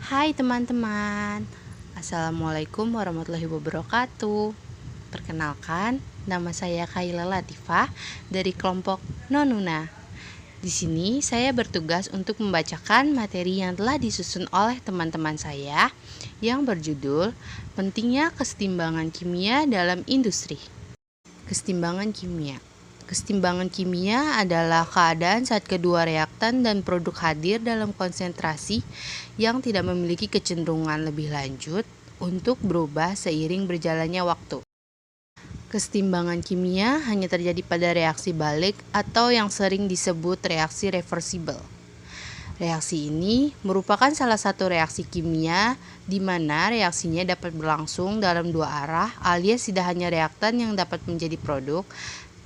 Hai teman-teman, Assalamualaikum warahmatullahi wabarakatuh. Perkenalkan, nama saya Khaila Latifah dari kelompok Nonuna. Di sini saya bertugas untuk membacakan materi yang telah disusun oleh teman-teman saya yang berjudul Pentingnya Kesetimbangan Kimia dalam Industri. Kesetimbangan kimia. Kesetimbangan kimia adalah keadaan saat kedua reaktan dan produk hadir dalam konsentrasi yang tidak memiliki kecenderungan lebih lanjut untuk berubah seiring berjalannya waktu. Kesetimbangan kimia hanya terjadi pada reaksi balik atau yang sering disebut reaksi reversible. Reaksi ini merupakan salah satu reaksi kimia di mana reaksinya dapat berlangsung dalam dua arah alias tidak hanya reaktan yang dapat menjadi produk,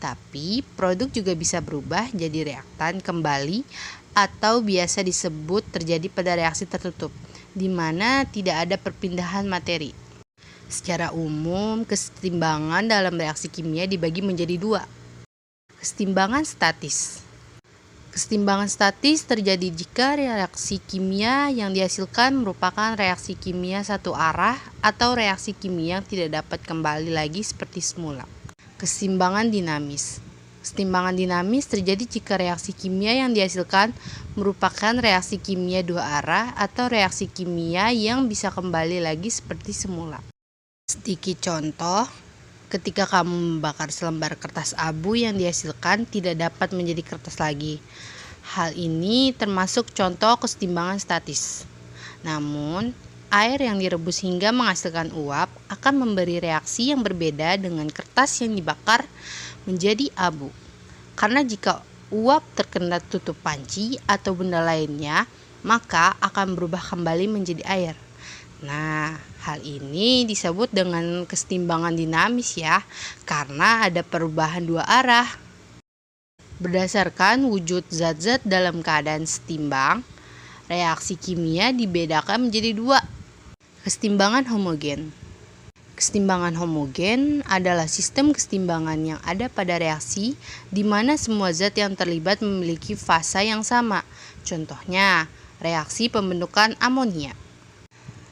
tapi produk juga bisa berubah jadi reaktan kembali atau biasa disebut terjadi pada reaksi tertutup, di mana tidak ada perpindahan materi. Secara umum, kesetimbangan dalam reaksi kimia dibagi menjadi dua. Kesetimbangan statis. Kesetimbangan statis terjadi jika reaksi kimia yang dihasilkan merupakan reaksi kimia satu arah atau reaksi kimia yang tidak dapat kembali lagi seperti semula. Kesetimbangan dinamis. Kesetimbangan dinamis terjadi jika reaksi kimia yang dihasilkan merupakan reaksi kimia dua arah atau reaksi kimia yang bisa kembali lagi seperti semula. Sedikit contoh, ketika kamu membakar selembar kertas abu yang dihasilkan tidak dapat menjadi kertas lagi. Hal ini termasuk contoh kesetimbangan statis. Namun, air yang direbus hingga menghasilkan uap akan memberi reaksi yang berbeda dengan kertas yang dibakar menjadi abu. Karena jika uap terkena tutup panci atau benda lainnya, maka akan berubah kembali menjadi air. Nah, hal ini disebut dengan kesetimbangan dinamis ya, karena ada perubahan dua arah. Berdasarkan wujud zat-zat dalam keadaan setimbang, reaksi kimia dibedakan menjadi dua. Kesetimbangan homogen. Kesetimbangan homogen adalah sistem kesetimbangan yang ada pada reaksi di mana semua zat yang terlibat memiliki fasa yang sama. Contohnya, reaksi pembentukan amonia.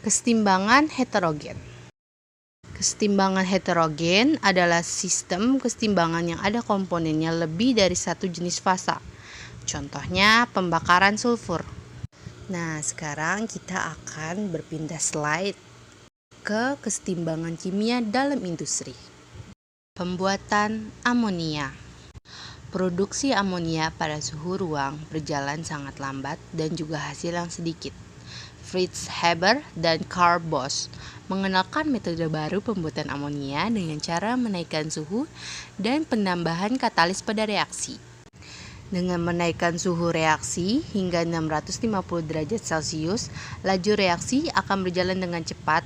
Kesetimbangan heterogen. Kesetimbangan heterogen adalah sistem kesetimbangan yang ada komponennya lebih dari satu jenis fasa. Contohnya pembakaran sulfur. Nah, sekarang kita akan berpindah slide ke kesetimbangan kimia dalam industri. Pembuatan amonia. Produksi amonia pada suhu ruang berjalan sangat lambat dan juga hasil yang sedikit. Fritz Haber dan Carl Bosch mengenalkan metode baru pembuatan amonia dengan cara menaikkan suhu dan penambahan katalis pada reaksi. Dengan menaikkan suhu reaksi hingga 650 derajat Celcius, laju reaksi akan berjalan dengan cepat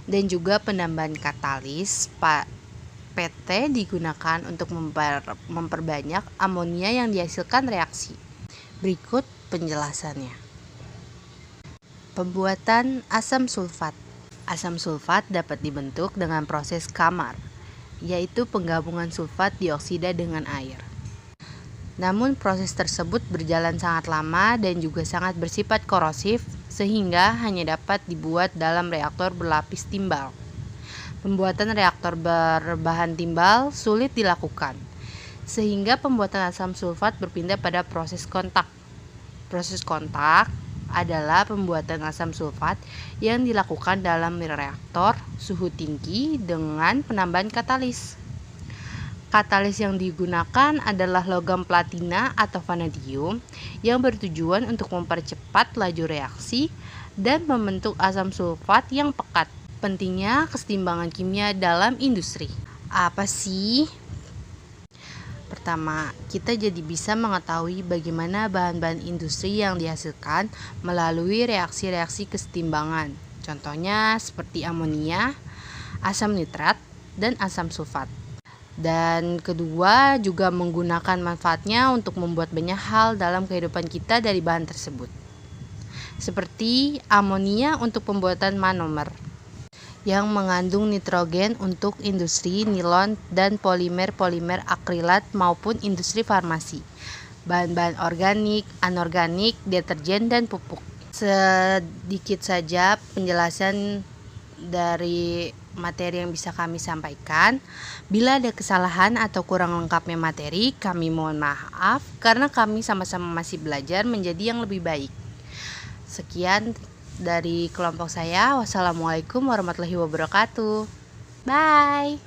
dan juga penambahan katalis PT digunakan untuk memperbanyak amonia yang dihasilkan reaksi. Berikut penjelasannya. Pembuatan asam sulfat. Asam sulfat dapat dibentuk dengan proses Kamar, yaitu penggabungan sulfat dioksida dengan air. Namun proses tersebut berjalan sangat lama dan juga sangat bersifat korosif sehingga hanya dapat dibuat dalam reaktor berlapis timbal. Pembuatan reaktor berbahan timbal sulit dilakukan, sehingga pembuatan asam sulfat berpindah pada proses kontak. Proses kontak adalah pembuatan asam sulfat yang dilakukan dalam reaktor suhu tinggi dengan penambahan katalis. Katalis yang digunakan adalah logam platina atau vanadium yang bertujuan untuk mempercepat laju reaksi dan membentuk asam sulfat yang pekat. Pentingnya kesetimbangan kimia dalam industri. Apa sih? Pertama, kita jadi bisa mengetahui bagaimana bahan-bahan industri yang dihasilkan melalui reaksi-reaksi kesetimbangan. Contohnya seperti amonia, asam nitrat, dan asam sulfat. Dan kedua, juga menggunakan manfaatnya untuk membuat banyak hal dalam kehidupan kita dari bahan tersebut. Seperti amonia untuk pembuatan monomer yang mengandung nitrogen untuk industri nilon dan polimer-polimer akrilat maupun industri farmasi, bahan-bahan organik, anorganik, deterjen, dan pupuk. sedikit saja penjelasan dari materi yang bisa kami sampaikan. Bila ada kesalahan atau kurang lengkapnya materi, kami mohon maaf karena kami sama-sama masih belajar menjadi yang lebih baik. Sekian dari kelompok saya. Wassalamualaikum warahmatullahi wabarakatuh. Bye.